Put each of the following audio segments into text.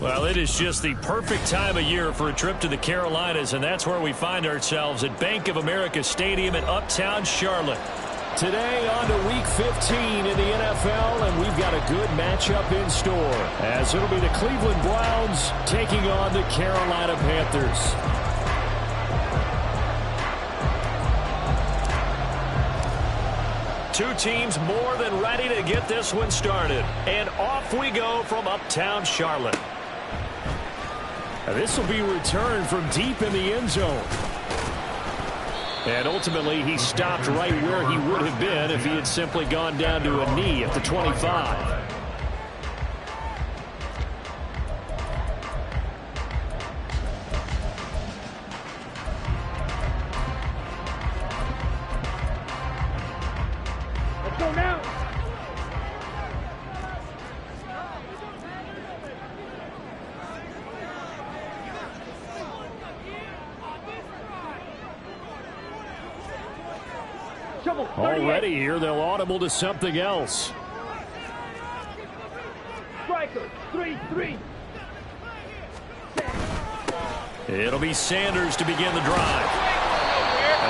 Well, it is just the perfect time of year for a trip to the Carolinas, and that's where we find ourselves at Bank of America Stadium in Uptown Charlotte. Today on to Week 15 in the NFL, and we've got a good matchup in store, as it'll be the Cleveland Browns taking on the Carolina Panthers. Two teams more than ready to get this one started, and off we go from Uptown Charlotte. This will be returned from deep in the end zone. And ultimately, he stopped right where he would have been if he had simply gone down to a knee at the 25. Let's go now. Already here, they'll audible to something else. Striker, 3-3. It'll be Sanders to begin the drive.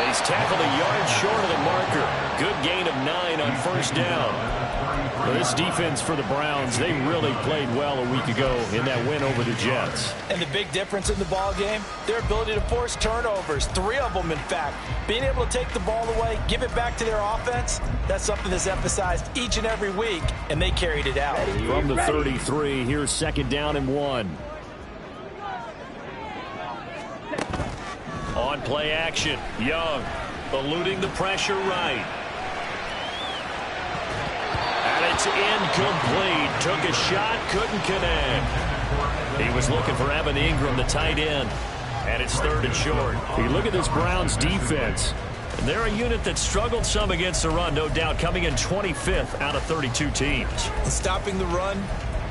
He's tackled a yard short of the marker. Good gain of 9 on first down. This defense for the Browns, they really played well a week ago in that win over the Jets. And the big difference in the ball game, their ability to force turnovers, 3 of them in fact. Being able to take the ball away, give it back to their offense, that's something that's emphasized each and every week, and they carried it out. From the 33, here's 2nd down and 1. On play action, Young eluding the pressure right. And it's incomplete. Took a shot, couldn't connect. He was looking for Evan Ingram, the tight end. And it's 3rd and short. You look at this Browns defense. They're a unit that struggled some against the run, no doubt, coming in 25th out of 32 teams. And stopping the run,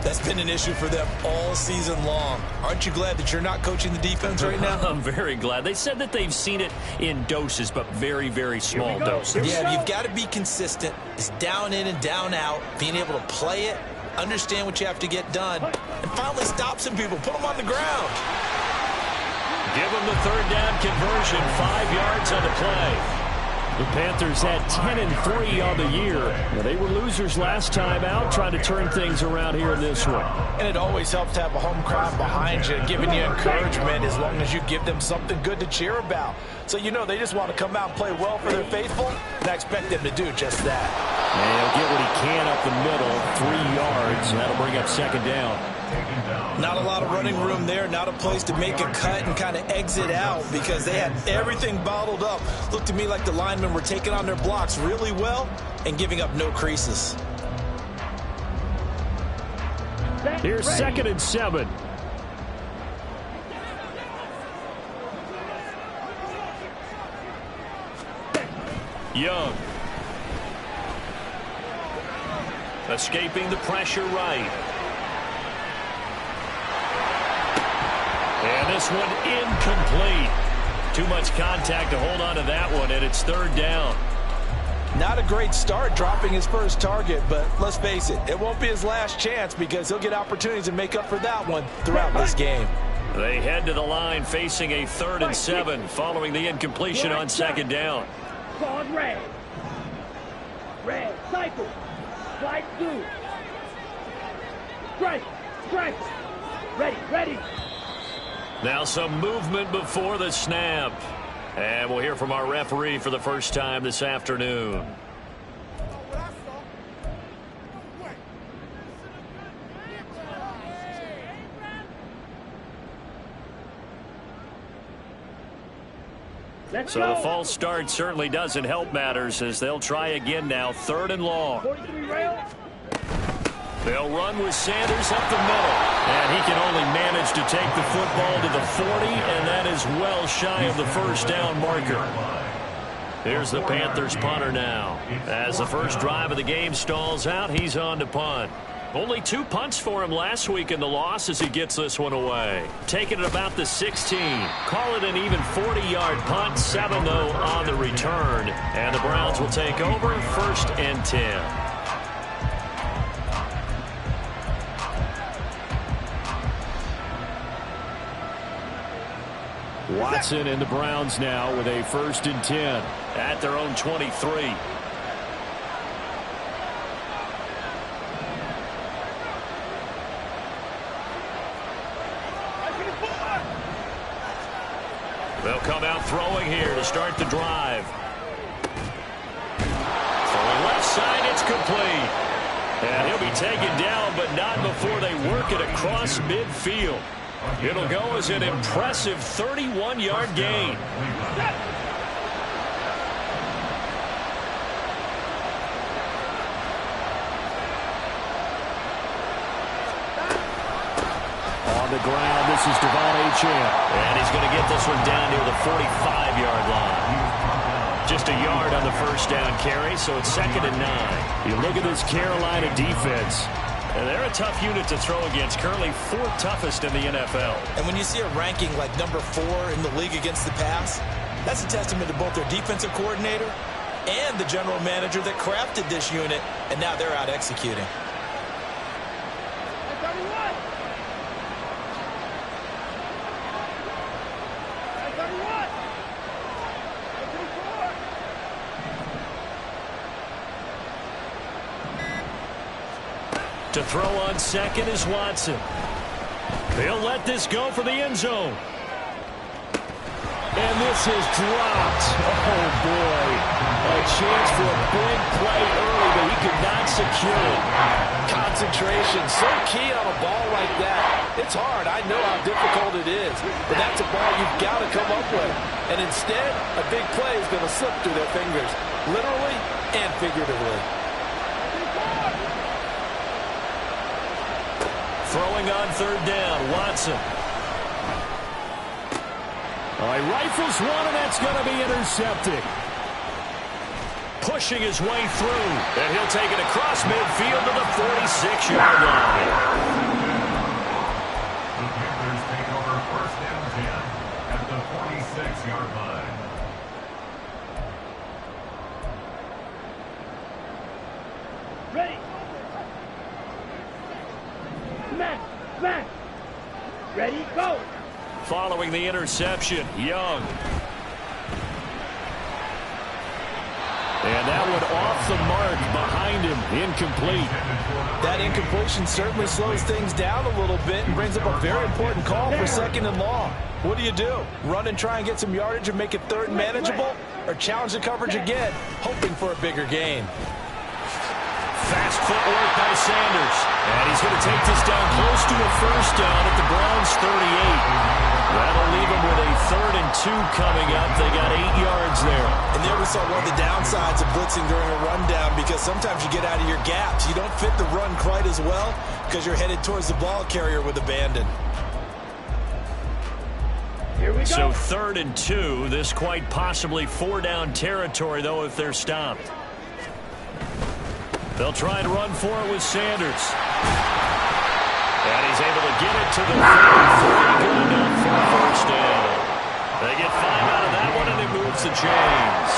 that's been an issue for them all season long. Aren't you glad that you're not coaching the defense right now? I'm very glad. They said that they've seen it in doses, but very, very small doses. Yeah, you've got to be consistent. It's down in and down out, being able to play it, understand what you have to get done, and finally stop some people, put them on the ground. Give them the 3rd down conversion, 5 yards on the play. The Panthers had 10-3 on the year. Now, they were losers last time out, trying to turn things around here in this one. And it always helps to have a home crowd behind you, giving you encouragement as long as you give them something good to cheer about. So, you know, they just want to come out and play well for their faithful, and I expect them to do just that. And he'll get what he can up the middle, 3 yards, and that'll bring up 2nd down. Not a lot of running room there, not a place to make a cut and kind of exit out because they had everything bottled up. Looked to me like the linemen were taking on their blocks really well and giving up no creases. Here's 2nd and 7. Young. Escaping the pressure right. And this one incomplete. Too much contact to hold on to that one, and it's 3rd down. Not a great start dropping his first target, but let's face it, it won't be his last chance because he'll get opportunities to make up for that one throughout this game. They head to the line facing a 3rd and 7 following the incompletion on 2nd down. called red. Red, cycle. Slide through. Strike, strike. Ready, ready. Now some movement before the snap. And we'll hear from our referee for the first time this afternoon. Let's So go. the false start certainly doesn't help matters as they'll try again now, 3rd and long. 43 rail. They'll run with Sanders up the middle. And he can only manage to take the football to the 40, and that is well shy of the first down marker. Here's the Panthers punter now. As the first drive of the game stalls out, he's on to punt. Only 2 punts for him last week in the loss as he gets this one away. Taking it about the 16. Call it an even 40-yard punt. 7 though on the return. And the Browns will take over 1st and 10. Watson and the Browns now with a 1st and 10 at their own 23. They'll come out throwing here to start the drive. Throwing left side, it's complete. And he'll be taken down, but not before they work it across midfield. It'll go as an impressive 31-yard gain. On the ground, this is Devon Achane. And he's going to get this one down near the 45-yard line. Just a yard on the first down carry, so it's 2nd and 9. You look at this Carolina defense. And they're a tough unit to throw against, currently 4th toughest in the NFL. And when you see a ranking like number 4 in the league against the pass, that's a testament to both their defensive coordinator and the general manager that crafted this unit, and now they're out executing. To throw on 2nd is Watson. They'll let this go for the end zone. And this is dropped. Oh, boy. A chance for a big play early, but he could not secure it. Concentration, so key on a ball like that. It's hard. I know how difficult it is. But that's a ball you've got to come up with. And instead, a big play is going to slip through their fingers, literally and figuratively. Throwing on 3rd down, Watson. He rifles one, and that's going to be intercepted. Pushing his way through, and he'll take it across midfield to the 46-yard line. The Panthers take over 1st and 10 at the 46-yard line. Ready. Smack. Ready, go. Following the interception, Young. And that one off the mark behind him, incomplete. That incompletion certainly slows things down a little bit and brings up a very important call for 2nd and long. What do you do? Run and try and get some yardage and make it 3rd and manageable? Or challenge the coverage again, hoping for a bigger gain? Fast footwork by Sanders. And he's going to take this down close to a first down at the Browns' 38. That'll leave them with a 3rd and 2 coming up. They got 8 yards there. And there we saw one of the downsides of blitzing during a rundown, because sometimes you get out of your gaps. You don't fit the run quite as well because you're headed towards the ball carrier with abandon. Here we go. So 3rd and 2. This quite possibly 4-down territory, though, if they're stopped. They'll try and run for it with Sanders. And he's able to get it to the 33. Good enough for a first down. They get 5 out of that one, and it moves the chains.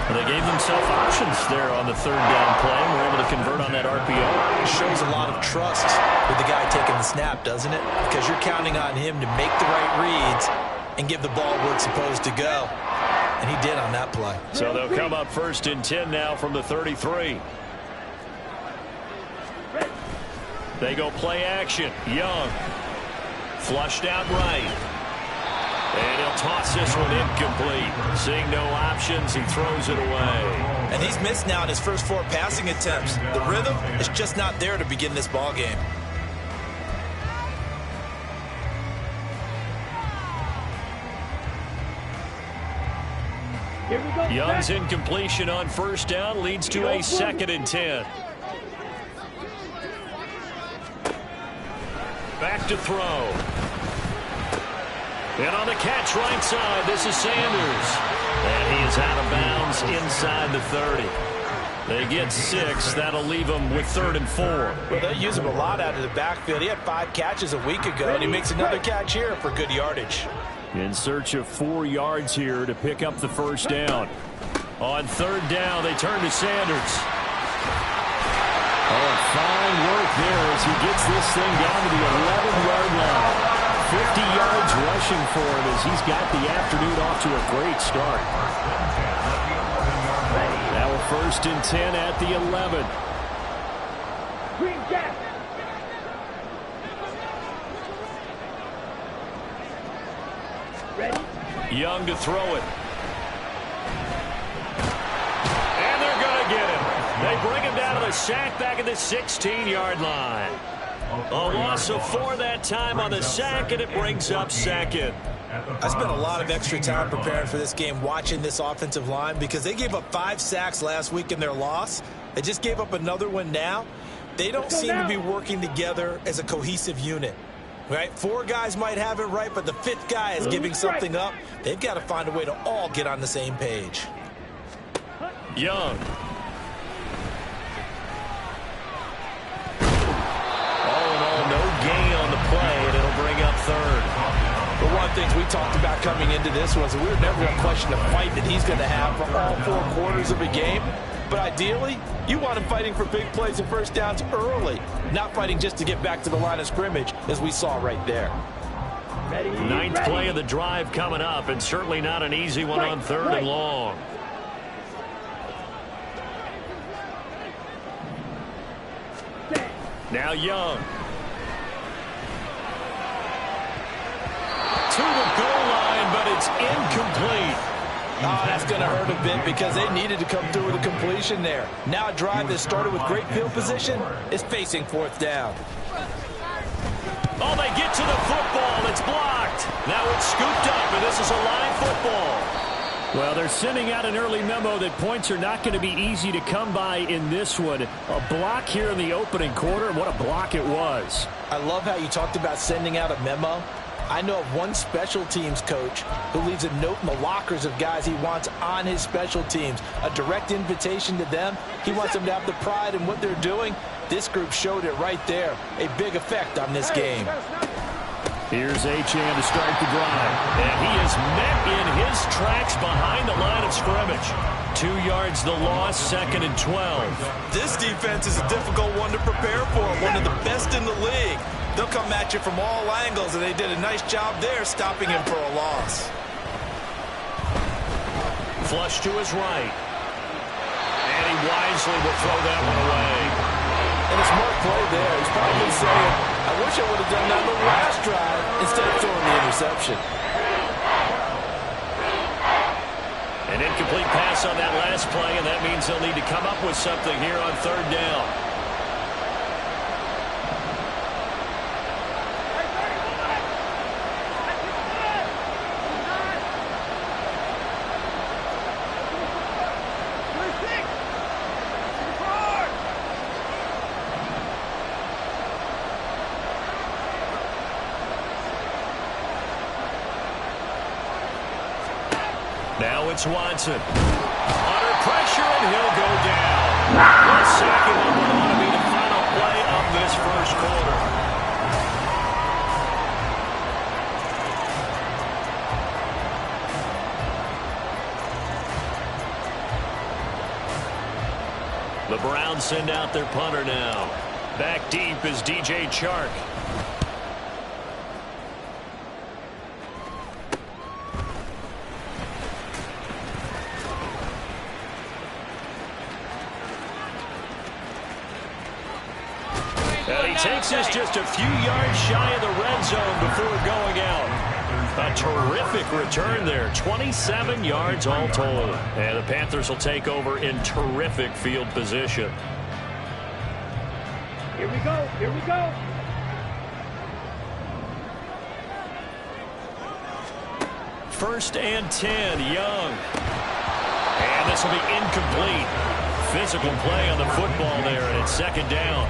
And they gave themselves options there on the 3rd down play. Were able to convert on that RPO. It shows a lot of trust with the guy taking the snap, doesn't it? Because you're counting on him to make the right reads and give the ball where it's supposed to go. And he did on that play. So they'll come up 1st and 10 now from the 33. They go play action. Young. Flushed out right. And he'll toss this one incomplete. Seeing no options, he throws it away. And he's missed now in his first 4 passing attempts. The rhythm is just not there to begin this ball game. Here we go. Young's incompletion on 1st down leads to a 2nd and 10. Back to throw. And on the catch right side, this is Sanders. And he is out of bounds inside the 30. They get 6. That'll leave them with 3rd and 4. Well, they use him a lot out of the backfield. He had 5 catches a week ago, and he makes another catch here for good yardage. In search of 4 yards here to pick up the 1st down. On 3rd down, they turn to Sanders. Oh, fine work there as he gets this thing down to the 11-yard line. 50 yards rushing for him as he's got the afternoon off to a great start. Now a 1st and 10 at the 11. Green gap. Ready? Young to throw it. And they're going to get him. They bring him down to the sack back at the 16-yard line. A loss of 4 that time on the sack, and it brings up 2nd. I spent a lot of extra time preparing for this game watching this offensive line because they gave up 5 sacks last week in their loss. They just gave up another one now. They don't seem to be working together as a cohesive unit. Right? 4 guys might have it right, but the 5th guy is giving something up. They've got to find a way to all get on the same page. Young. No gain on the play, and it'll bring up 3rd. But one of the things we talked about coming into this was we were never going to question the fight that he's going to have for all 4 quarters of a game. But ideally, you want him fighting for big plays and 1st downs early, not fighting just to get back to the line of scrimmage, as we saw right there. Ready? 9th play of the drive coming up, and certainly not an easy one on 3rd and long. Now Young. To the goal line, but it's incomplete. Oh, that's going to hurt a bit because they needed to come through with a completion there. Now a drive that started with great field position is facing 4th down. Oh, they get to the football. It's blocked. Now it's scooped up, and this is a live football. Well, they're sending out an early memo that points are not going to be easy to come by in this one. A block here in the opening quarter, and what a block it was. I love how you talked about sending out a memo. I know of one special teams coach who leaves a note in the lockers of guys he wants on his special teams. A direct invitation to them. He wants them to have the pride in what they're doing. This group showed it right there. A big effect on this game. Here's Achane to start the drive. And he is met in his tracks behind the line of scrimmage. 2 yards the loss, 2nd and 12. This defense is a difficult one to prepare for, one of the best in the league. They'll come at you from all angles, and they did a nice job there stopping him for a loss. Flush to his right. And he wisely will throw that one away. And a smart play there. He's probably saying, I wish I would have done that on the last drive instead of throwing the interception. An incomplete pass on that last play, and that means they'll need to come up with something here on 3rd down. Now it's Watson. Under pressure, and he'll go down. The second of what ought to be the final play of this first quarter. The Browns send out their punter now. Back deep is DJ Chark. takes us just a few yards shy of the red zone before going out. A terrific return there. 27 yards all told. And the Panthers will take over in terrific field position. Here we go. Here we go. First and 10, Young. And this will be incomplete. Physical play on the football there, and it's second down.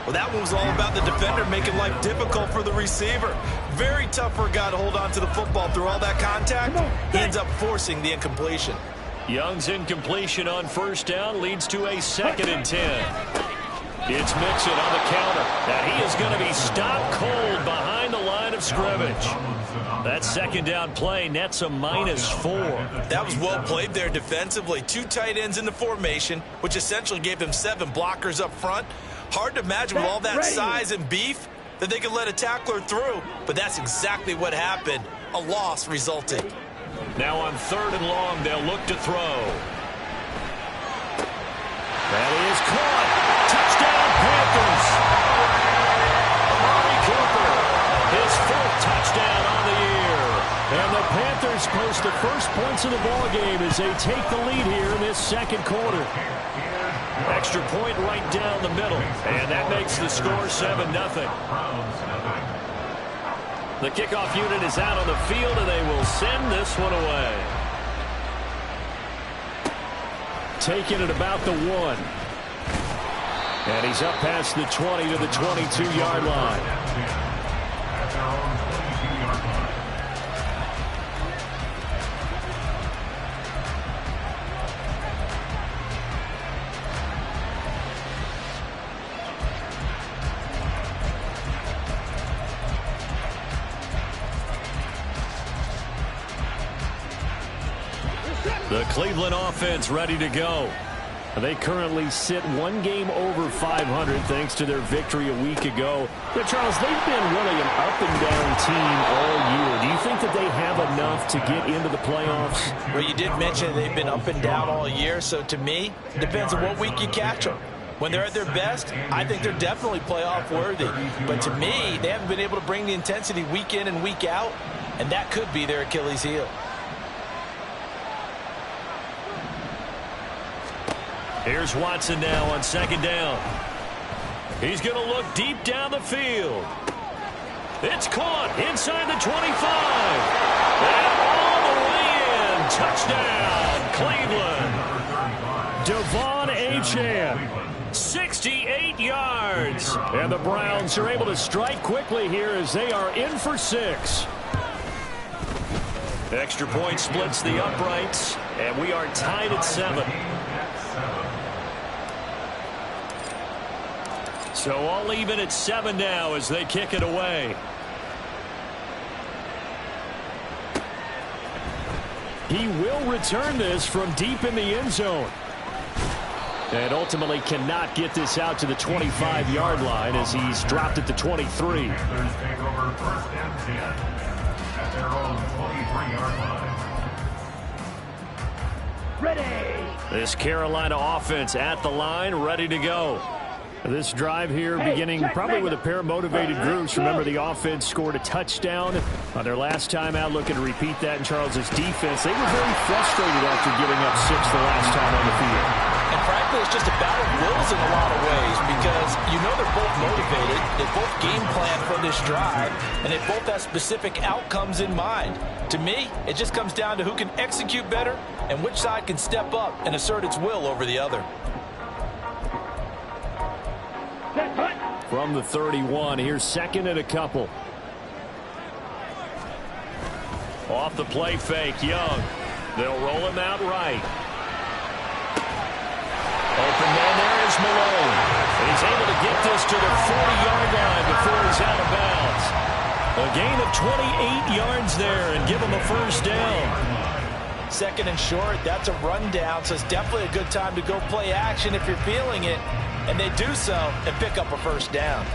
Well, that one was all about the defender making life difficult for the receiver. Very tough for a guy to hold on to the football through all that contact. He ends up forcing the incompletion. Young's incompletion on first down leads to a second and 10. It's Mixon on the counter. And he is going to be stopped cold behind the line of scrimmage. That second down play nets a -4. That was well played there defensively. 2 tight ends in the formation, which essentially gave them 7 blockers up front. Hard to imagine with all that size and beef that they could let a tackler through, but that's exactly what happened. A loss resulted. Now on 3rd and long, they'll look to throw. That is caught. Touchdown, Panthers. Amari Cooper, his 4th touchdown on the year. And the Panthers post the first points of the ballgame as they take the lead here in this second quarter. Extra point right down the middle. And that makes the score 7-0. The kickoff unit is out on the field, and they will send this one away. Taking it about the 1. And he's up past the 20 to the 22-yard line. At their own 22-yard line. The Cleveland offense ready to go. They currently sit 1 game over 500 thanks to their victory a week ago. But Charles, they've been really an up-and-down team all year. Do you think that they have enough to get into the playoffs? Well, you did mention they've been up and down all year, so to me, it depends on what week you catch them. When they're at their best, I think they're definitely playoff worthy. But to me, they haven't been able to bring the intensity week in and week out, and that could be their Achilles heel. Here's Watson now on 2nd down. He's going to look deep down the field. It's caught inside the 25. And all the way in. Touchdown, Cleveland. Devon Achane, 68 yards. And the Browns are able to strike quickly here as they are in for 6. Extra point splits the uprights, and we are tied at 7. So all even at 7 now as they kick it away. He will return this from deep in the end zone. And ultimately cannot get this out to the 25-yard line as he's dropped at the 23. Panthers take over 1st and 10 at their own 23-yard line. Ready. This Carolina offense at the line, ready to go. This drive here beginning probably with a pair of motivated groups. Remember, the offense scored a touchdown on their last time out. Looking to repeat that in Charles's defense. They were very frustrated after giving up 6 the last time on the field. And frankly, it's just a battle of wills in a lot of ways because you know they're both motivated. They both game plan for this drive, and they both have specific outcomes in mind. To me, it just comes down to who can execute better and which side can step up and assert its will over the other. From the 31, here's 2nd and a couple. Off the play fake, Young. They'll roll him out right. Open man there is Malone. And he's able to get this to the 40-yard line before he's out of bounds. A gain of 28 yards there and give him a first down. 2nd and short, that's a rundown, so it's definitely a good time to go play action if you're feeling it. And they do so and pick up a first down.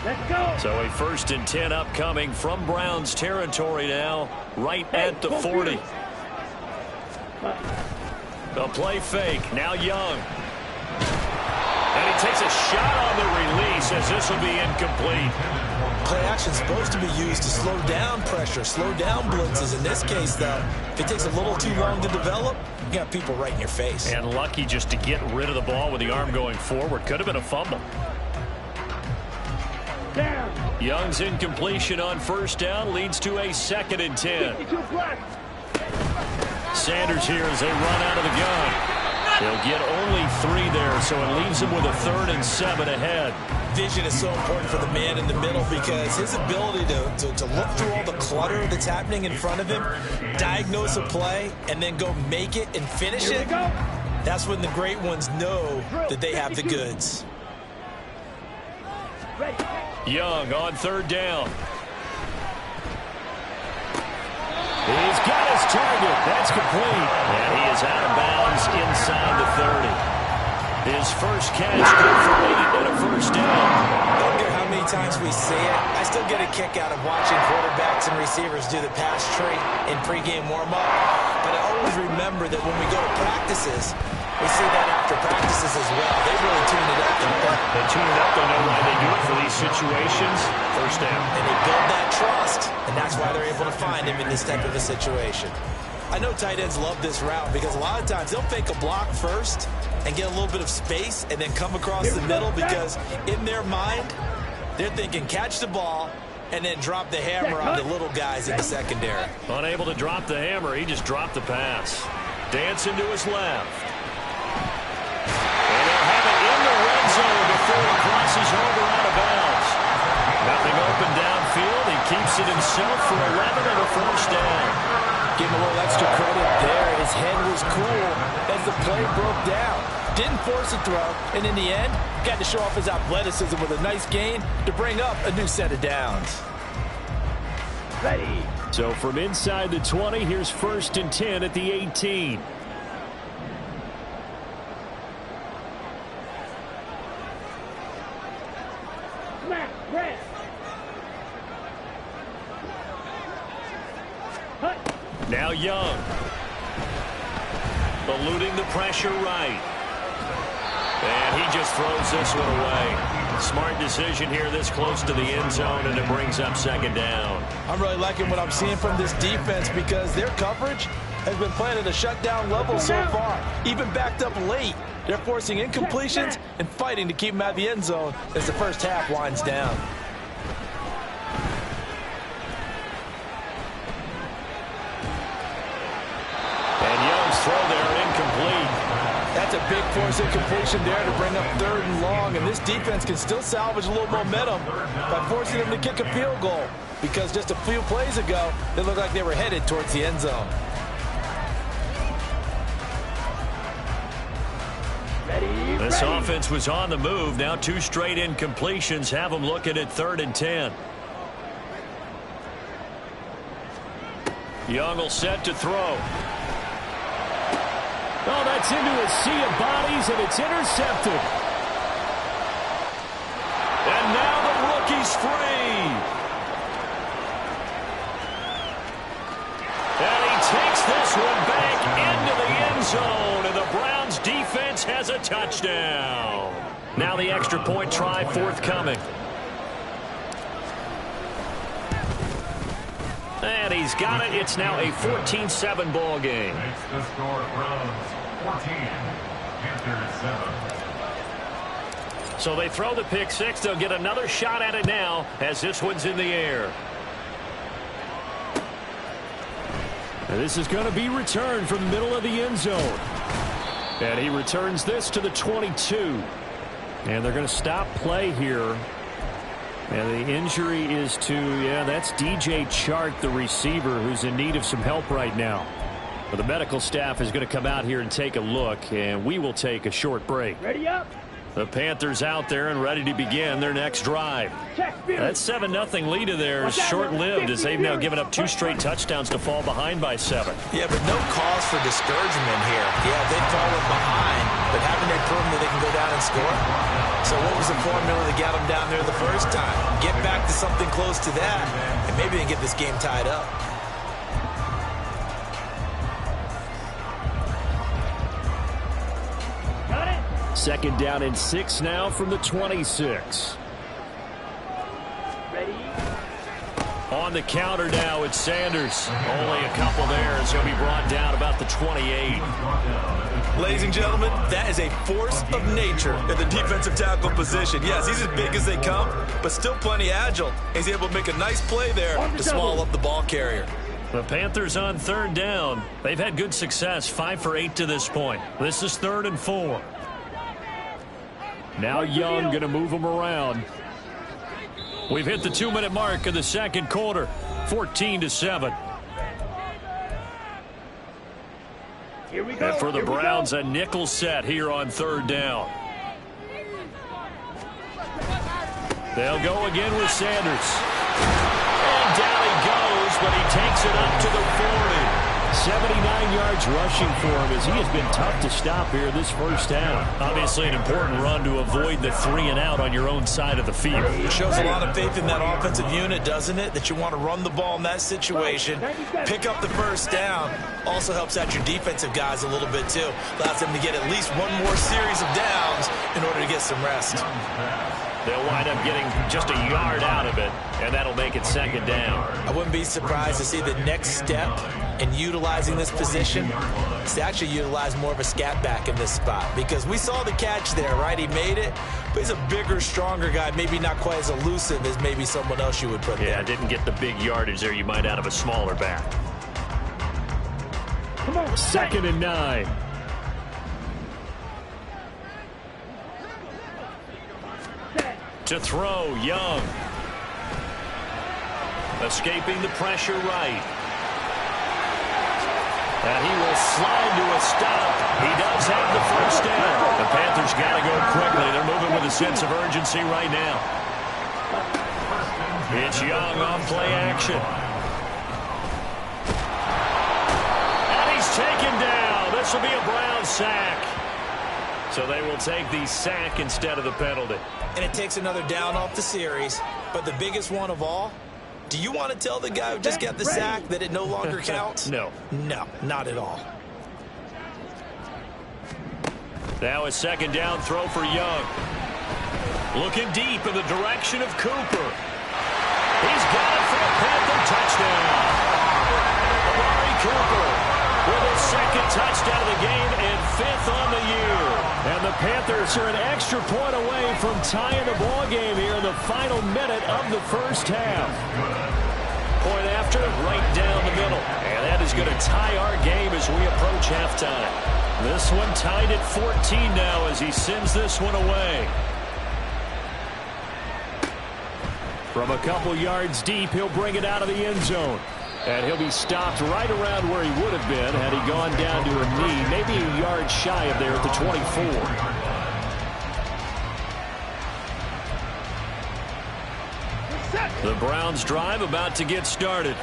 Let's go. So a 1st and 10 upcoming from Browns territory now, right at the 40. The play fake, now Young. And he takes a shot on the release as this will be incomplete. Play action is supposed to be used to slow down pressure, slow down blitzes. In this case, though, if it takes a little too long to develop, you got people right in your face. And lucky just to get rid of the ball with the arm going forward. Could have been a fumble. Down. Young's incompletion on first down leads to a 2nd and 10. 52 plus. Sanders here as they run out of the gun. They'll get only 3 there, so it leaves them with a 3rd and 7 ahead. Vision is so important for the man in the middle because his ability to look through all the clutter that's happening in front of him, diagnose a play, and then go make it and finish it, that's when the great ones know that they have the goods. Ready. Young on 3rd down. He's got his target. That's complete. And he is out of bounds inside the 30. His first catch good for 8 and a first down. I don't care how many times we see it. I still get a kick out of watching quarterbacks and receivers do the pass tree in pregame warm-up. But I always remember that when we go to practices, we see that after practices as well. They really tune it up. They tune it up. They know why they do it for these situations. First down. And they build that trust, and that's why they're able to find him in this type of a situation. I know tight ends love this route because a lot of times they'll fake a block first and get a little bit of space and then come across the middle because in their mind, they're thinking catch the ball and then drop the hammer on the little guys in the secondary. Unable to drop the hammer, he just dropped the pass. Dancing to his left. And they'll have it in the red zone before he crosses over out of bounds. Nothing open downfield. He keeps it himself for 11 and a first down. Give him a little extra credit there. His head was cool as the play broke down. Didn't force a throw, and in the end, got to show off his athleticism with a nice gain to bring up a new set of downs. Ready. So from inside the 20, here's 1st and 10 at the 18. Smack. Press. Hut. Now Young. Eluding the pressure right. And he just throws this one away. Smart decision here this close to the end zone, and it brings up 2nd down. I'm really liking what I'm seeing from this defense because their coverage has been playing at a shutdown level so far. Even backed up late. They're forcing incompletions and fighting to keep them out of the end zone as the first half winds down. And Young's throw there incomplete. That's a big force incompletion there to bring up 3rd and long, and this defense can still salvage a little momentum by forcing them to kick a field goal because just a few plays ago, they looked like they were headed towards the end zone. Ready. This Ready. offense was on the move. Now 2 straight incompletions have them looking at 3rd and 10. Young will set to throw. Oh, that's into a sea of bodies, and it's intercepted. And now the rookie's free. And he takes this one back into the end zone, and the Browns defense has a touchdown. Now the extra point try forthcoming. And he's got it. It's now a 14-7 ball game. Makes the score Browns 14, Panthers 7. So they throw the pick six. They'll get another shot at it now as this one's in the air. And this is going to be returned from the middle of the end zone. And he returns this to the 22. And they're going to stop play here. And the injury is to, that's DJ Chark, the receiver, who's in need of some help right now. But the medical staff is going to come out here and take a look, and we will take a short break. Ready up. The Panthers out there and ready to begin their next drive. Check spirit. That 7-0 lead of theirs is short-lived as they've now given up 2 straight touchdowns to fall behind by 7. Yeah, but no cause for discouragement here. Yeah, they've fallen behind, but haven't they proven that they can go down and score? So what was the formula that got them down there the first time? Get back to something close to that, and maybe they can get this game tied up. 2nd down and 6 now from the 26. Ready? On the counter now, it's Sanders. Only a couple there as he'll be brought down about the 28. Ladies and gentlemen, that is a force of nature in the defensive tackle position. Yes, he's as big as they come, but still plenty agile. He's able to make a nice play there to swallow up the ball carrier. The Panthers on 3rd down. They've had good success, 5 for 8 to this point. This is 3rd and 4. Now Young going to move them around. We've hit the 2-minute mark of the 2nd quarter, 14-7. Here we go. And for the Browns, a nickel set here on 3rd down. They'll go again with Sanders. And down he goes, but he takes it up to the 40. 79 yards rushing for him as he has been tough to stop here this first half. Obviously an important run to avoid the 3-and-out on your own side of the field. It shows a lot of faith in that offensive unit, doesn't it? That you want to run the ball in that situation, pick up the first down. Also helps out your defensive guys a little bit too. Allows them to get at least one more series of downs in order to get some rest. They'll wind up getting just a yard out of it, and that'll make it 2nd down. I wouldn't be surprised to see the next step in utilizing this position is to actually utilize more of a scat back in this spot, because we saw the catch there, right? He made it, but he's a bigger, stronger guy, maybe not quite as elusive as maybe someone else you would put there. Yeah, didn't get the big yardage there you might out of a smaller back. Come on. 2nd and 9. To throw, Young. Escaping the pressure right. And he will slide to a stop. He does have the first down. The Panthers got to go quickly. They're moving with a sense of urgency right now. It's Young on play action. And he's taken down. This will be a Brown sack. So they will take the sack instead of the penalty. And it takes another down off the series. But the biggest one of all, do you want to tell the guy who just got the sack that it no longer counts? No. No, not at all. Now a 2nd down throw for Young. Looking deep in the direction of Cooper. He's got it for a Panther touchdown. Amari Cooper with his 2nd touchdown of the game and 5th on the year. And the Panthers are an extra point away from tying the ball game here in the final minute of the first half. Point after, right down the middle. And that is going to tie our game as we approach halftime. This one tied at 14 now as he sends this one away. From a couple yards deep, he'll bring it out of the end zone. And he'll be stopped right around where he would have been had he gone down to a knee, maybe a yard shy of there at the 24. The Browns drive about to get started.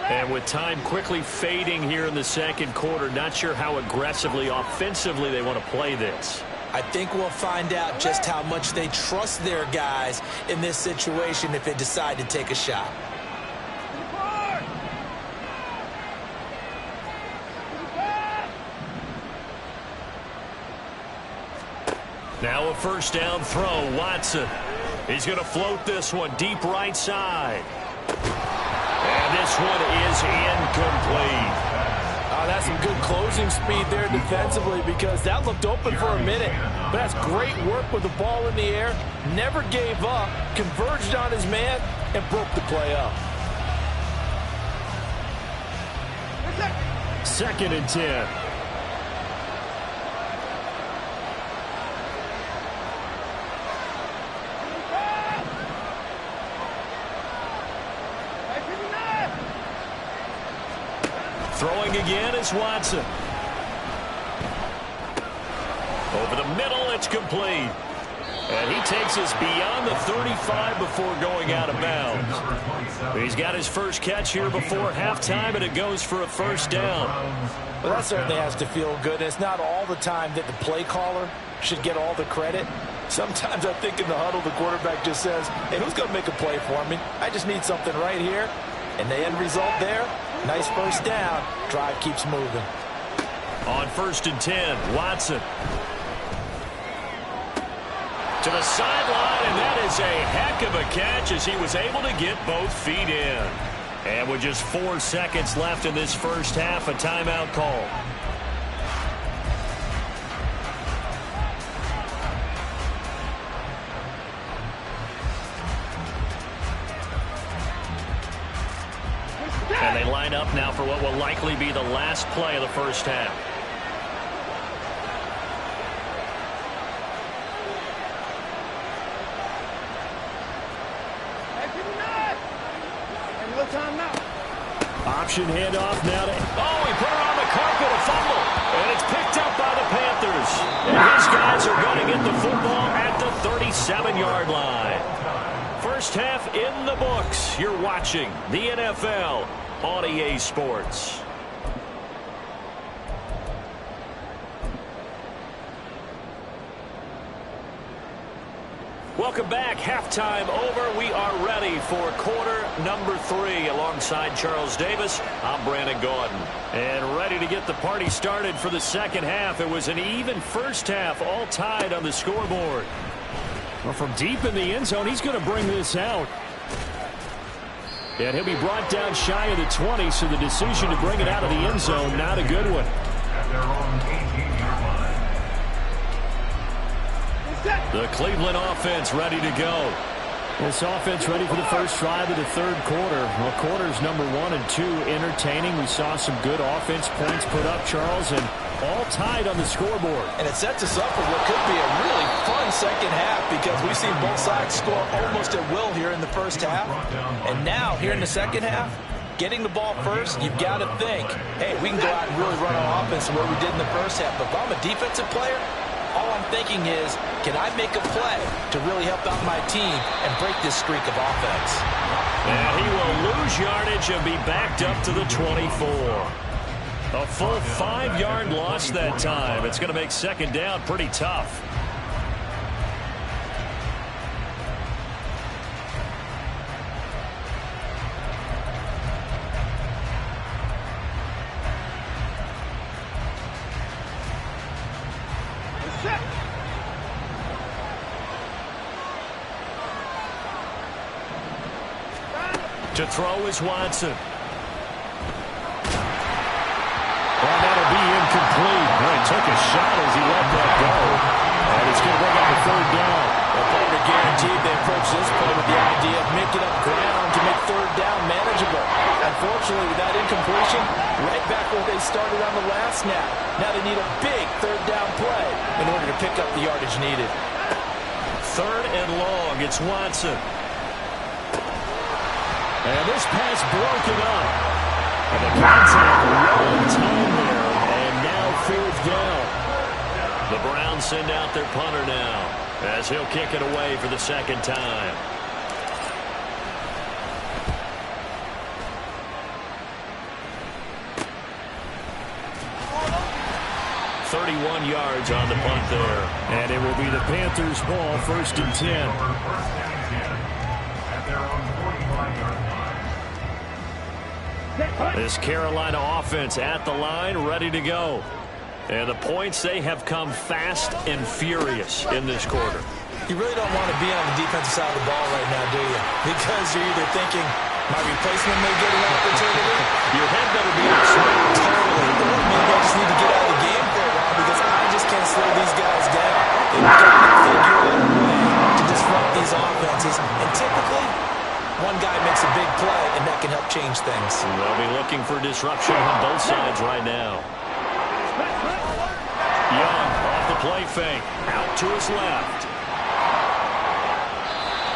And with time quickly fading here in the 2nd quarter, not sure how aggressively, offensively they want to play this. I think we'll find out just how much they trust their guys in this situation if they decide to take a shot. Now a first down throw, Watson. He's going to float this one deep right side. And this one is incomplete. That's some good closing speed there defensively, because that looked open for a minute. But that's great work with the ball in the air. Never gave up, converged on his man, and broke the play up. 2nd and 10. Throwing again is Watson. Over the middle, it's complete. And he takes us beyond the 35 before going out of bounds. He's got his first catch here before halftime, and it goes for a first down. Well, that certainly has to feel good. It's not all the time that the play caller should get all the credit. Sometimes I think in the huddle, the quarterback just says, hey, who's going to make a play for me? I just need something right here. And the end result there, nice first down. Drive keeps moving. On 1st and 10, Watson. To the sideline, and that is a heck of a catch as he was able to get both feet in. And with just 4 seconds left in this first half, a timeout call. And they line up now for what will likely be the last play of the first half. Option handoff now to... Oh, he put her on the carpet, a fumble. And it's picked up by the Panthers. And his guys are going to get the football at the 37-yard line. First half in the books. You're watching the NFL on EA Sports. Welcome back. Halftime over. We are ready for quarter number 3. Alongside Charles Davis, I'm Brandon Gaudin. And ready to get the party started for the second half. It was an even first half, all tied on the scoreboard. Well, from deep in the end zone, he's going to bring this out. And he'll be brought down shy of the 20, so the decision to bring it out of the end zone, not a good one. At their own 18-yard line. The Cleveland offense ready to go. This offense ready for the first drive of the third quarter. Well, quarters number 1 and 2 entertaining. We saw some good offense points put up, Charles, and all tied on the scoreboard. And it sets us up for what could be a really fun second half because we've seen both sides score almost at will here in the first half. And now, here in the second half, getting the ball first, you've got to think, hey, we can go out and really run our offense the way we did in the first half. But if I'm a defensive player, all I'm thinking is, can I make a play to really help out my team and break this streak of offense? And he will lose yardage and be backed up to the 24. A full 5-yard loss that time. It's going to make second down pretty tough. To throw is Watson. Well, that'll be incomplete. Well, he took a shot as he let that go. And it's going to bring up a third down. Well, partner guaranteed they approach this play with the idea of making up ground to make third down manageable. Unfortunately, with that incompletion, right back where they started on the last snap. Now they need a big third down play in order to pick up the yardage needed. Third and long. It's Watson. And this pass broken up. And the contact right on time there. And now fourth down. The Browns send out their punter now as he'll kick it away for the second time. .31 yards on the punt there. And it will be the Panthers' ball, 1st and 10. At their own 45-yard line. This Carolina offense at the line, ready to go. And the points, they have come fast and furious in this quarter. You really don't want to be on the defensive side of the ball right now, do you? Because you're either thinking, my replacement may get an opportunity. Your head better be on straight. Totally. Or maybe I just need to get out of the game for a while because I just can't slow these guys down. They've got to figure out a way to disrupt these offenses. And typically, one guy makes a big play, and that can help change things. They'll be looking for disruption on both sides right now. Young off the play fake. Out to his left.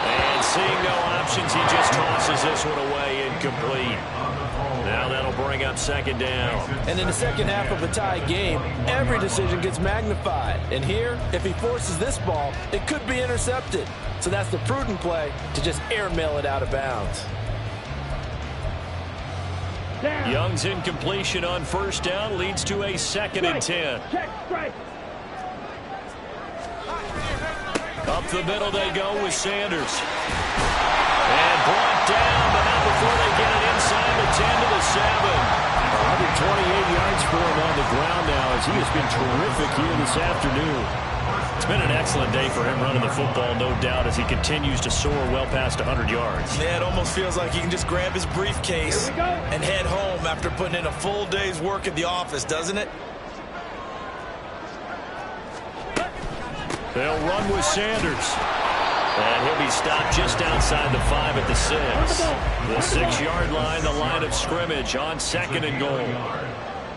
And seeing no options, he just tosses this one away, incomplete. Now that'll bring up second down. And in the second half of a tie game, every decision gets magnified. And here, if he forces this ball, it could be intercepted. So that's the prudent play to just airmail it out of bounds. Young's incompletion on first down leads to a 2nd and 10. Up the middle they go with Sanders. And brought down, but not before they get it inside the 10 to the 7. 128 yards for him on the ground now as he has been terrific here this afternoon. It's been an excellent day for him running the football, no doubt, as he continues to soar well past 100 yards. Yeah, it almost feels like he can just grab his briefcase and head home after putting in a full day's work at the office, doesn't it? They'll run with Sanders. And he'll be stopped just outside the 5 at the 6. The 6-yard line, the line of scrimmage on 2nd and goal.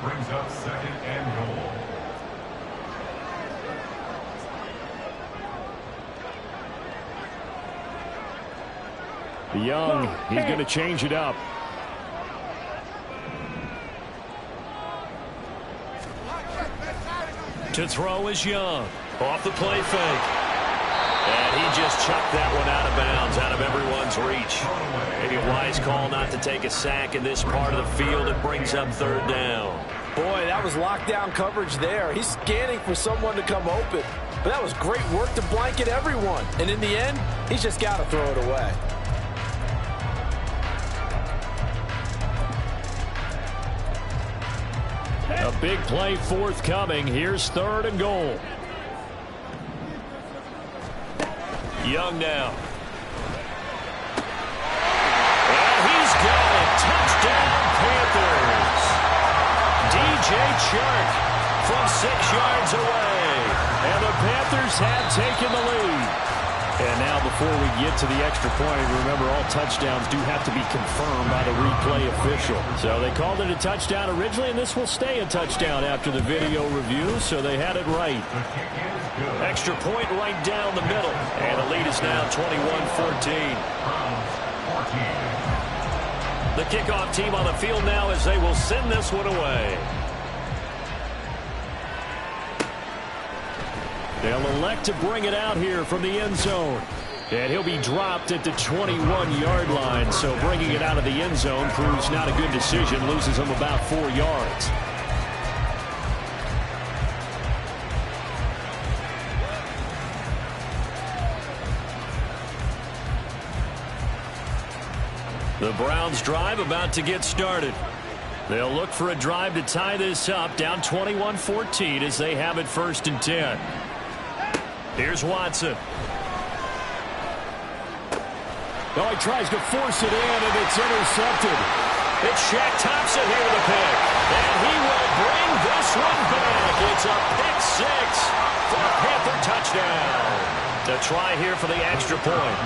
Brings up 2nd and goal. Young, he's going to change it up. To throw is Young. Off the play fake. And he just chucked that one out of bounds, out of everyone's reach. Maybe a wise call not to take a sack in this part of the field. It brings up 3rd down. Boy, that was lockdown coverage there. He's scanning for someone to come open. But that was great work to blanket everyone. And in the end, he's just got to throw it away. A big play forthcoming. Here's 3rd and goal. Young now. And he's got it. Touchdown, Panthers. DJ Chark from 6 yards away. And the Panthers have taken the lead. And now before we get to the extra point, remember all touchdowns do have to be confirmed by the replay official. So they called it a touchdown originally, and this will stay a touchdown after the video review, so they had it right. Extra point right down the middle. And the lead is now 21-14. The kickoff team on the field now as they will send this one away. They'll elect to bring it out here from the end zone. And he'll be dropped at the 21-yard line. So bringing it out of the end zone proves not a good decision. Loses him about 4 yards. The Browns drive about to get started. They'll look for a drive to tie this up, down 21-14 as they have it 1st and 10. Here's Watson. Oh, he tries to force it in, and it's intercepted. It's Shaq Thompson here with a pick. And he will bring this one back. It's a pick 6 for a Panther touchdown. The try here for the extra point.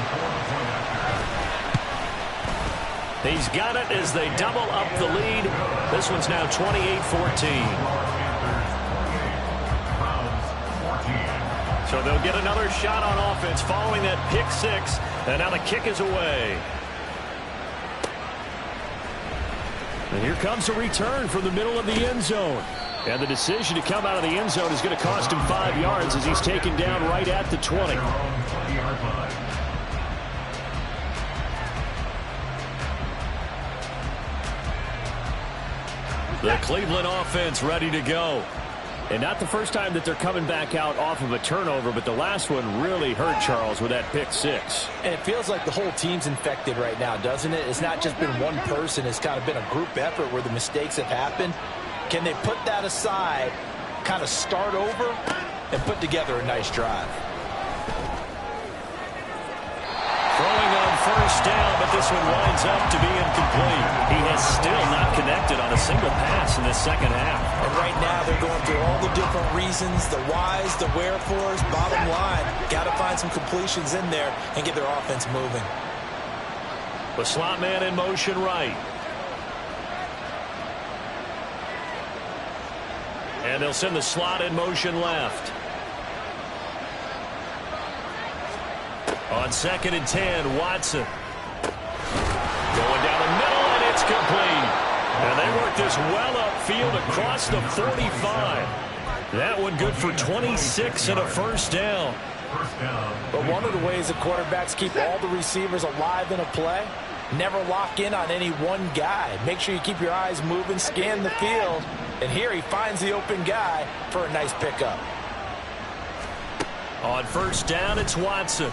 He's got it as they double up the lead. This one's now 28-14. So they'll get another shot on offense following that pick 6. And now the kick is away. And here comes a return from the middle of the end zone. And the decision to come out of the end zone is going to cost him 5 yards as he's taken down right at the 20. The Cleveland offense ready to go. And not the first time that they're coming back out off of a turnover, but the last one really hurt Charles with that pick 6. And it feels like the whole team's infected right now, doesn't it? It's not just been one person. It's kind of been a group effort where the mistakes have happened. Can they put that aside, kind of start over, and put together a nice drive? Throwing on 1st down, but this one winds up to be incomplete. He has still not connected on a single pass in this second half. And right now they're going through all the different reasons, the whys, the wherefores. Bottom line, got to find some completions in there and get their offense moving. The slot man in motion right. And they'll send the slot in motion left. On 2nd and 10, Watson. Going down the middle, and it's complete. And they work this well upfield across the 45. That one good for 26 and a 1st down. But one of the ways the quarterbacks keep all the receivers alive in a play, never lock in on any one guy. Make sure you keep your eyes moving, scan the field. And here he finds the open guy for a nice pickup. On 1st down, it's Watson.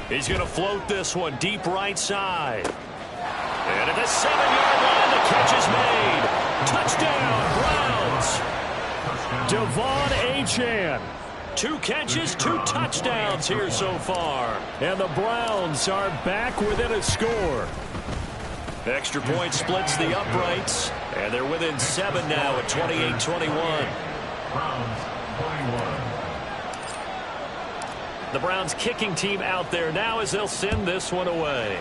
He's going to float this one deep right side. And at the 7-yard line, the catch is made. Touchdown, Browns. Devon Achane. 2 catches, 2 touchdowns here so far. And the Browns are back within a score. Extra point splits the uprights, and they're within 7 now at 28-21. Browns 21. The Browns kicking team out there now as they'll send this one away.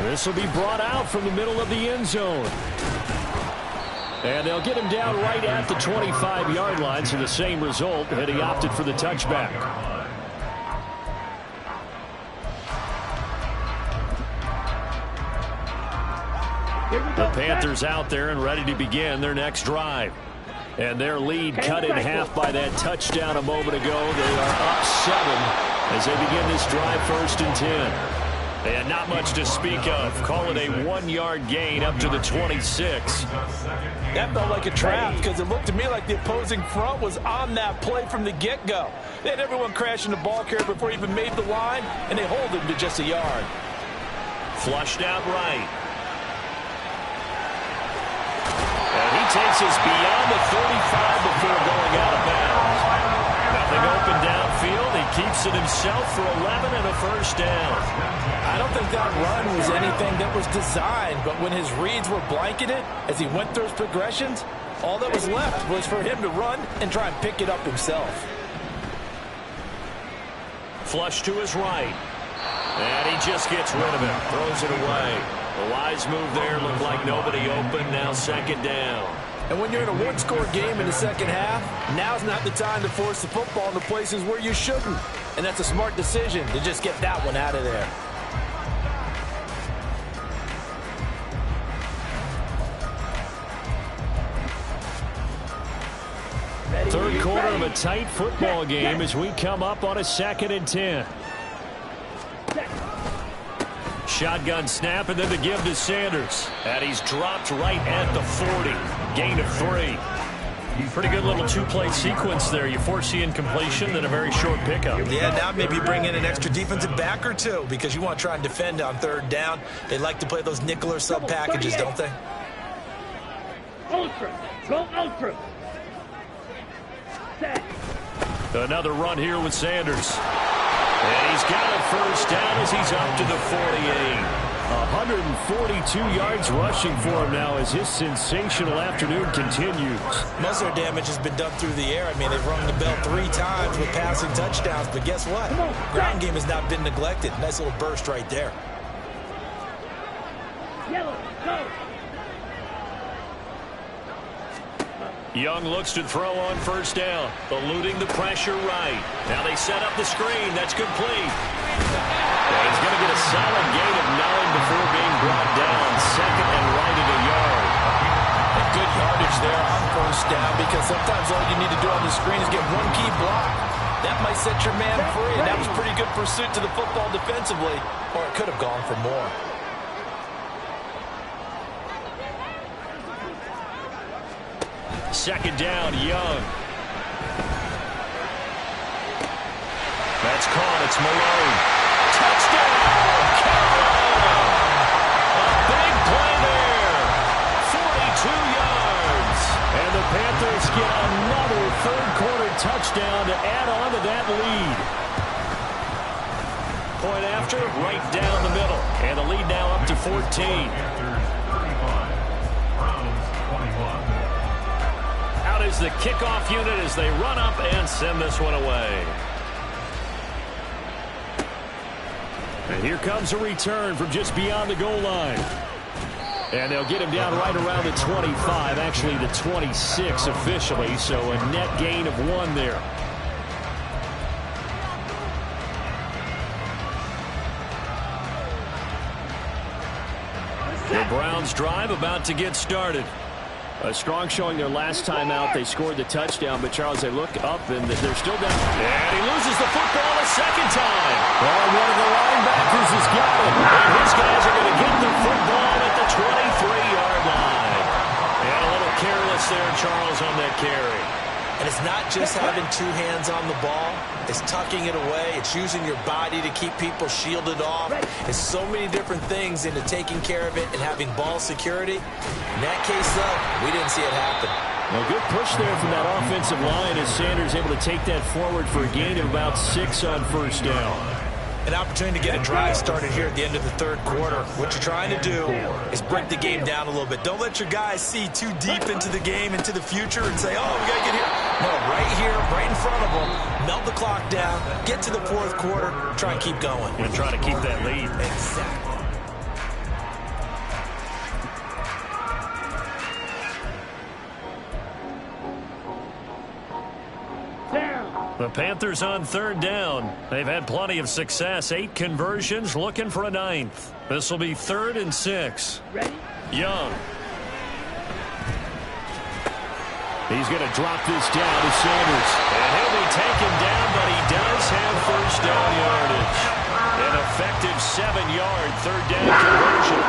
This will be brought out from the middle of the end zone. And they'll get him down right at the 25-yard line, so the same result, and he opted for the touchback. The Panthers out there and ready to begin their next drive. And their lead cut in half by that touchdown a moment ago. They are up 7 as they begin this drive 1st and 10. And not much to speak of. Call it a 1-yard gain up to the 26. That felt like a trap because it looked to me like the opposing front was on that play from the get-go. They had everyone crashing the ball carrier before he even made the line, and they hold him to just a yard. Flushed out right. And he takes us beyond the 35 before going out of bounds. Nothing open downfield. He keeps it himself for 11 and a 1st down. I don't think that run was anything that was designed, but when his reads were blanketed as he went through his progressions, all that was left was for him to run and try and pick it up himself. Flush to his right. And he just gets rid of it. Throws it away. The wise move there. Looked like nobody open. Now 2nd down. And when you're in a 1-score game in the second half, now's not the time to force the football into places where you shouldn't. And that's a smart decision to just get that one out of there. Third quarter of a tight football game as we come up on a 2nd and 10. Shotgun snap and then the give to Sanders. And he's dropped right at the 40. Gain of 3. Pretty good little 2-play sequence there. You force the incompletion, then a very short pickup. Yeah, now maybe bring in an extra defensive back or 2 because you want to try and defend on 3rd down. They like to play those nickel or sub packages, don't they? Ultra. Go ultra. Another run here with Sanders. And he's got a 1st down as he's up to the 48. 142 yards rushing for him now as his sensational afternoon continues. Most of their damage has been done through the air. I mean, they've rung the bell 3 times with passing touchdowns, but guess what? Ground game has not been neglected. Nice little burst right there. Yellow, go. Young looks to throw on 1st down, eluding the pressure right. Now they set up the screen. That's complete. And he's going to get a solid gain of 9 before being brought down. 2nd and right at a yard. A good yardage there on 1st down because sometimes all you need to do on the screen is get 1 key block. That might set your man free, and that was pretty good pursuit to the football defensively, or it could have gone for more. Second down, Young. That's caught. It's Malone. Touchdown, Carolina! A big play there. 42 yards. And the Panthers get another third-quarter touchdown to add on to that lead. Point after, right down the middle. And the lead now up to 14. Panthers 35. Browns 21. Out is the kickoff unit as they run up and send this one away. And here comes a return from just beyond the goal line. And they'll get him down right around the 25, actually the 26 officially, so a net gain of 1 there. The Browns drive about to get started. A strong showing their last time out. They scored the touchdown, but Charles, they look up and they're still down. And he loses the football a 2nd time. Well, one of the linebackers has got it. And his guys are going to get the football at the 23-yard line. And a little careless there, Charles, on that carry. And it's not just having 2 hands on the ball. It's tucking it away. It's using your body to keep people shielded off. It's so many different things into taking care of it and having ball security. In that case, though, we didn't see it happen. A good push there from that offensive line as Sanders able to take that forward for a gain of about 6 on first down. An opportunity to get a drive started here at the end of the third quarter. What you're trying to do is break the game down a little bit. Don't let your guys see too deep into the game, into the future, and say, oh, we got to get here. No, right here, right in front of them. Melt the clock down, get to the fourth quarter, try and keep going. And try to keep that lead. Exactly. The Panthers on third down. They've had plenty of success. 8 conversions, looking for a 9th. This will be 3rd and 6. Ready? Young. He's going to drop this down to Sanders. And he'll be taken down, but he does have first down yardage. An effective 7-yard third down conversion.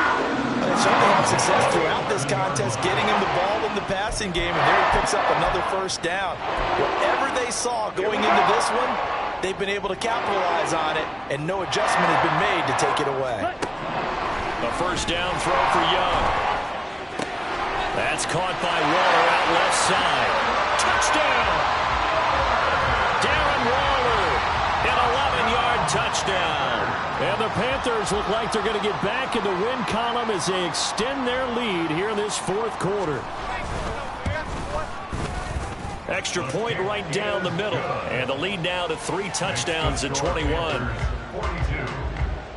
They certainly had success throughout this contest, getting him the ball in the passing game, and there he picks up another first down. Whatever they saw going into this one, they've been able to capitalize on it, and no adjustment has been made to take it away. A first down throw for Young. That's caught by Waller out left side. Touchdown! Darren Waller, an 11-yard touchdown. And the Panthers look like they're going to get back in the win column as they extend their lead here in this fourth quarter. Extra point right down the middle. And the lead now to 3 touchdowns at 21. 42.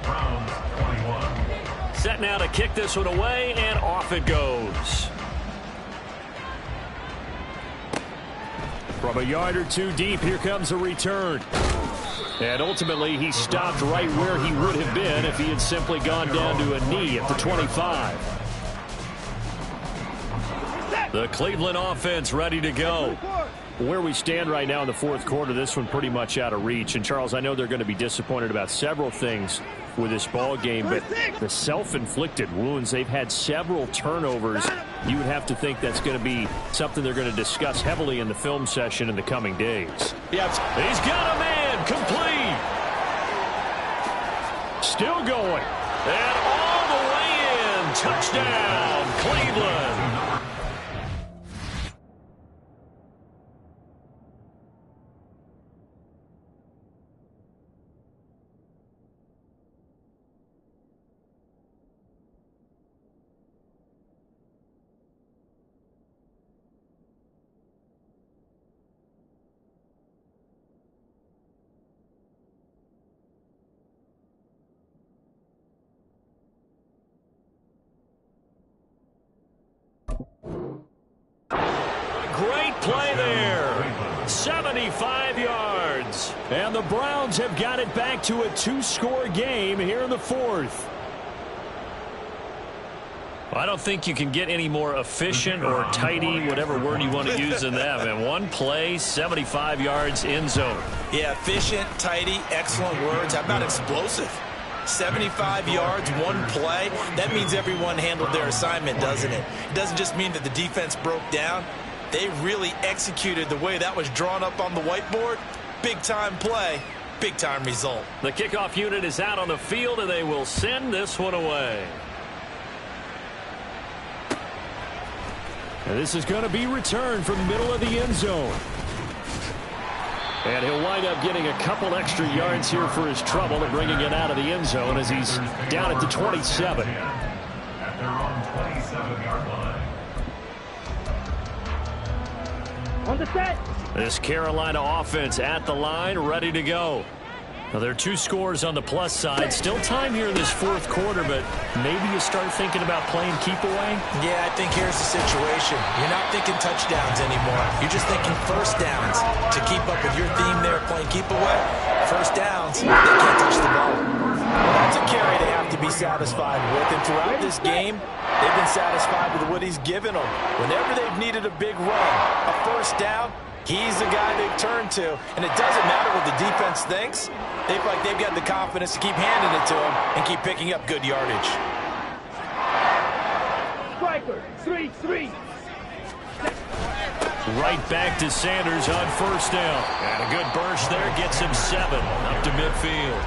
Browns 21. Set now to kick this one away, and off it goes. From a yard or 2 deep, here comes a return. And ultimately, he stopped right where he would have been if he had simply gone down to a knee at the 25. The Cleveland offense ready to go. Where we stand right now in the fourth quarter, this one pretty much out of reach. And, Charles, I know they're going to be disappointed about several things with this ball game, but the self-inflicted wounds, they've had several turnovers. You would have to think that's going to be something they're going to discuss heavily in the film session in the coming days. Yeah, he's got a man complete. Still going. And all the way in. Touchdown, Cleveland. Great play there. 75 yards. And the Browns have got it back to a 2-score game here in the fourth. I don't think you can get any more efficient or tidy, whatever word you want to use in that. And one play, 75 yards, end zone. Yeah, efficient, tidy, excellent words. How about explosive? 75 yards, one play. That means everyone handled their assignment, doesn't it? It doesn't just mean that the defense broke down. They really executed the way that was drawn up on the whiteboard. Big-time play, big-time result. The kickoff unit is out on the field, and they will send this one away. And this is going to be returned from the middle of the end zone. And he'll wind up getting a couple extra yards here for his trouble and bringing it out of the end zone as he's down at the 27. At their own 27-yard line. On the set. This Carolina offense at the line, ready to go. Now, there are 2 scores on the plus side. Still time here in this fourth quarter, but maybe you start thinking about playing keep away? Yeah, I think here's the situation. You're not thinking touchdowns anymore. You're just thinking first downs. To keep up with your theme there, playing keep away, first downs, they can't touch the ball. Well, that's a carry they have to be satisfied with, and throughout this game, they've been satisfied with what he's given them. Whenever they've needed a big run, a first down, he's the guy they've turned to. And it doesn't matter what the defense thinks. They feel like they've got the confidence to keep handing it to him and keep picking up good yardage. Striker, 3-3. Right back to Sanders on first down. And a good burst there gets him 7 up to midfield.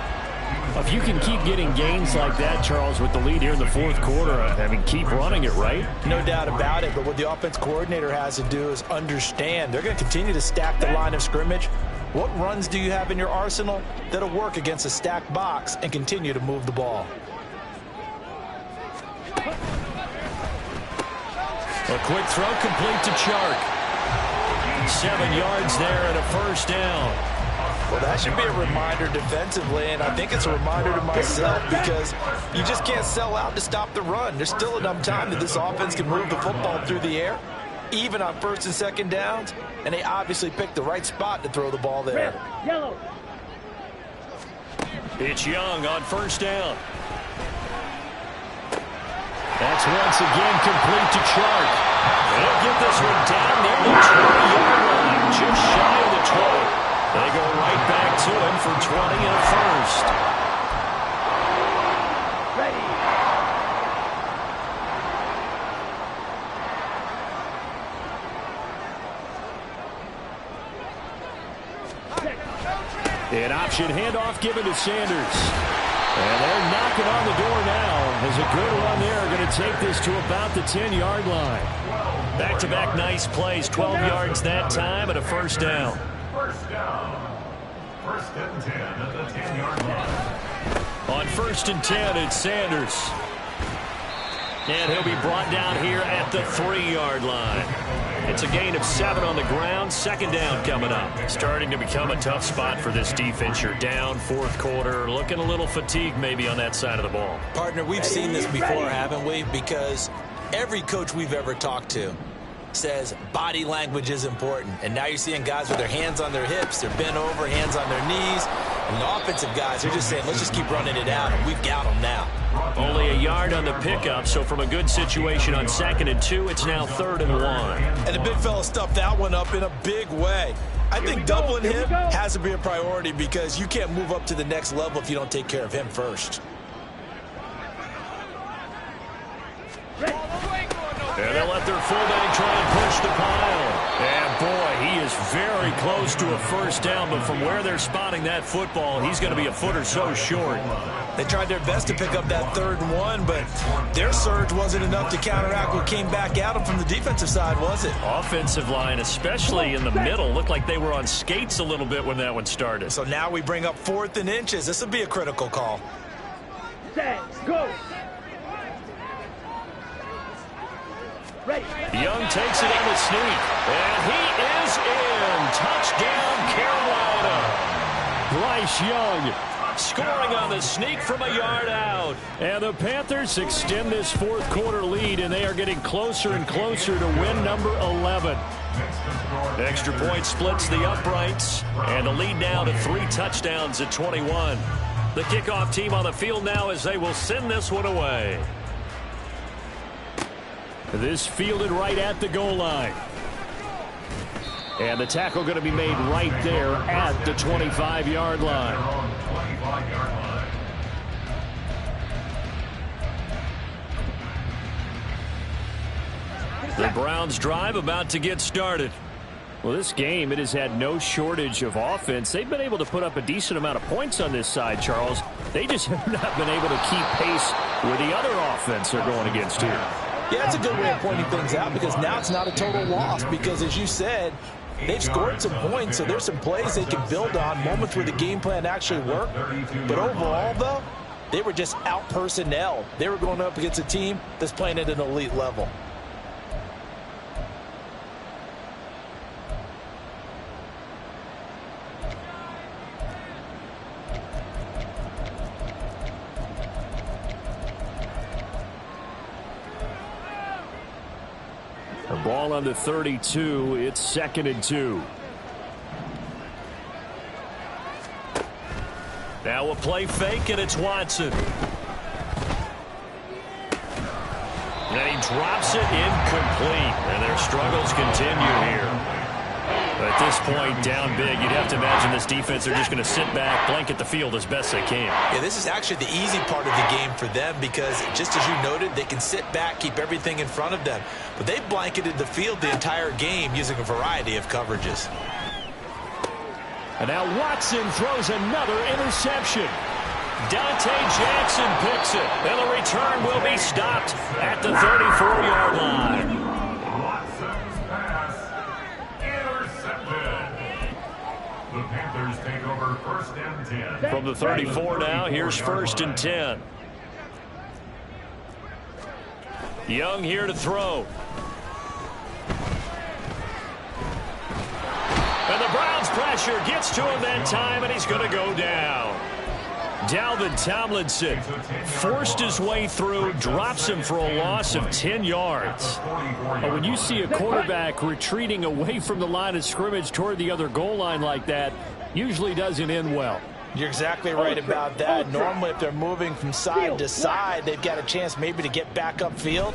If you can keep getting gains like that, Charles, with the lead here in the fourth quarter, I mean, keep running it, right? No doubt about it, but what the offense coordinator has to do is understand they're going to continue to stack the line of scrimmage. What runs do you have in your arsenal that'll work against a stacked box and continue to move the ball? A quick throw complete to Chark. 7 yards there and a first down. Well, that should be a reminder defensively, and I think it's a reminder to myself because you just can't sell out to stop the run. There's still enough time that this offense can move the football through the air, even on first and second downs, and they obviously picked the right spot to throw the ball there. Red, yellow. It's Young on first down. That's once again complete to Chark. They'll get this one down near the 20-yard line, just shy of the 20. They go right back to him for 20 and a first. Ready. An option handoff given to Sanders. And they're knocking on the door now. There's a good run there. Going to take this to about the 10-yard line. Back-to-back nice plays. 12 yards that time and a first down. First down. First and 10 at the 10-yard line. On first and 10, it's Sanders. And he'll be brought down here at the 3-yard line. It's a gain of 7 on the ground. Second down coming up. Starting to become a tough spot for this defense. You're down fourth quarter. Looking a little fatigued maybe on that side of the ball. Partner, we've seen this before, haven't we? Because every coach we've ever talked to says body language is important. And now you're seeing guys with their hands on their hips, they're bent over, hands on their knees. And the offensive guys are just saying, let's just keep running it out, and we've got them now. Only a yard on the pickup, so from a good situation on 2nd and 2, it's now 3rd and 1. And the big fella stuffed that one up in a big way. I think doubling him has to be a priority because you can't move up to the next level if you don't take care of him first. And they'll let their fullback try and push the pile. And boy, he is very close to a first down, but from where they're spotting that football, he's going to be a foot or so short. They tried their best to pick up that 3rd and 1, but their surge wasn't enough to counteract what came back at them from the defensive side, was it? Offensive line, especially in the middle, looked like they were on skates a little bit when that one started. So now we bring up 4th and inches. This will be a critical call. Set, go. Ready. Young takes it on the sneak, and he is in. Touchdown, Carolina. Bryce Young scoring on the sneak from a yard out. And the Panthers extend this fourth quarter lead, and they are getting closer and closer to win number 11. Extra point splits the uprights, and the lead now to 3 touchdowns at 21. The kickoff team on the field now as they will send this one away. This fielded right at the goal line. And the tackle going to be made right there at the 25-yard line. The Browns drive about to get started. Well, this game, it has had no shortage of offense. They've been able to put up a decent amount of points on this side, Charles. They just have not been able to keep pace with the other offense they're going against here. Yeah, it's a good way of pointing things out because now it's not a total loss because, as you said, they've scored some points, so there's some plays they can build on, moments where the game plan actually worked. But overall, though, they were just out-personnel. They were going up against a team that's playing at an elite level. A ball on the 32. It's 2nd and 2. Now a play fake, and it's Watson. And he drops it incomplete. And their struggles continue here. At this point, down big, you'd have to imagine this defense, they're just going to sit back, blanket the field as best they can. Yeah, this is actually the easy part of the game for them because, just as you noted, they can sit back, keep everything in front of them. But they've blanketed the field the entire game using a variety of coverages. And now Watson throws another interception. Dante Jackson picks it, and the return will be stopped at the 34-yard line. Watson's pass intercepted. The Panthers take over 1st and 10. From the 34 now, here's 1st and 10. Young here to throw. And the Browns pressure gets to him that time, and he's going to go down. Dalvin Tomlinson forced his way through, drops him for a loss of 10 yards. When you see a quarterback retreating away from the line of scrimmage toward the other goal line like that, usually doesn't end well. You're exactly right about that. Normally, if they're moving from side to side, they've got a chance maybe to get back upfield.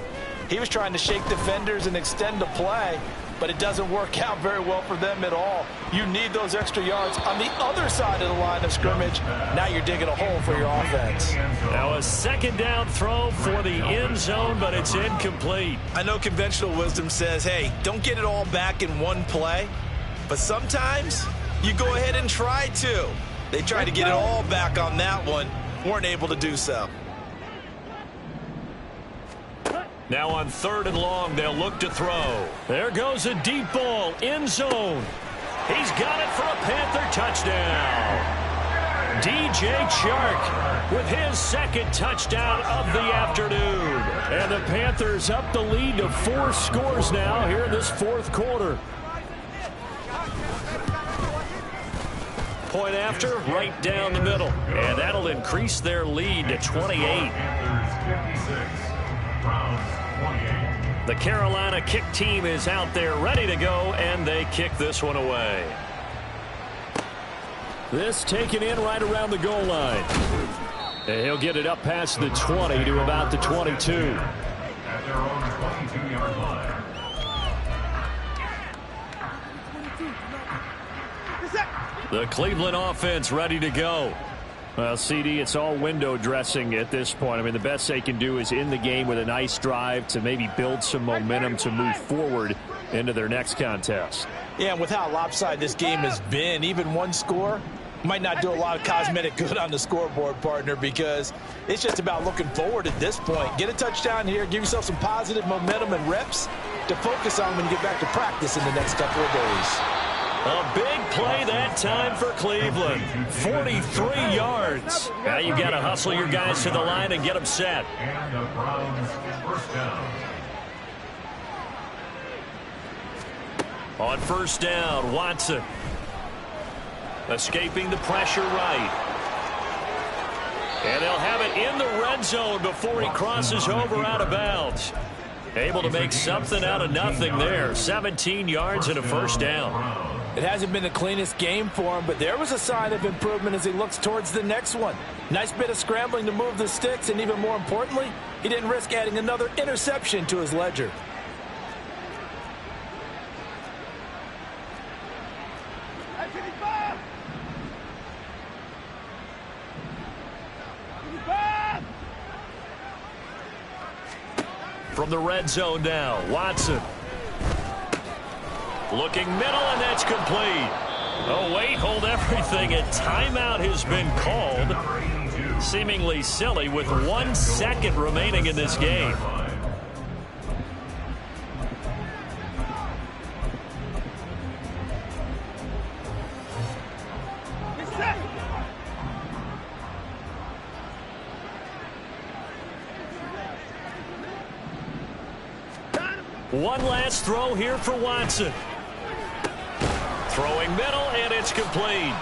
He was trying to shake defenders and extend the play, but it doesn't work out very well for them at all. You need those extra yards on the other side of the line of scrimmage. Now you're digging a hole for your offense. Now a 2nd down throw for the end zone, but it's incomplete. I know conventional wisdom says, hey, don't get it all back in one play, but sometimes you go ahead and try to. They tried to get it all back on that one, weren't able to do so. Now on 3rd and long, they'll look to throw. There goes a deep ball, end zone. He's got it for a Panther touchdown. DJ Chark with his 2nd touchdown of the afternoon. And the Panthers up the lead to 4 scores now here in this 4th quarter. Point after, right down the middle. And that'll increase their lead to 28. Panthers 56. Browns 28. The Carolina kick team is out there ready to go, and they kick this one away. This taken in right around the goal line. And he'll get it up past the 20 to about the 22. At their own 22-yard line. The Cleveland offense ready to go. Well, CD, it's all window dressing at this point. I mean, the best they can do is in the game with a nice drive to maybe build some momentum to move forward into their next contest. Yeah, and with how lopsided this game has been, even one score might not do a lot of cosmetic good on the scoreboard, partner, because it's just about looking forward at this point. Get a touchdown here, give yourself some positive momentum and reps to focus on when you get back to practice in the next couple of days. A big play that time for Cleveland. 43 yards. Now you've got to hustle your guys to the line and get them set. And the Browns 1st down. On 1st down, Watson. Escaping the pressure right. And they'll have it in the red zone before he crosses over out of bounds. Able to make something out of nothing there. 17 yards and a 1st down. It hasn't been the cleanest game for him, but there was a sign of improvement as he looks towards the next one. Nice bit of scrambling to move the sticks, and even more importantly, he didn't risk adding another interception to his ledger. From the red zone now, Watson. Looking middle, and that's complete. Oh, wait, hold everything. A timeout has been called. Seemingly silly with 1 second remaining in this game. One last throw here for Watson. Throwing middle, and it's complete.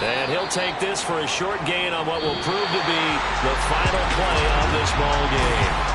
And he'll take this for a short gain on what will prove to be the final play of this ball game.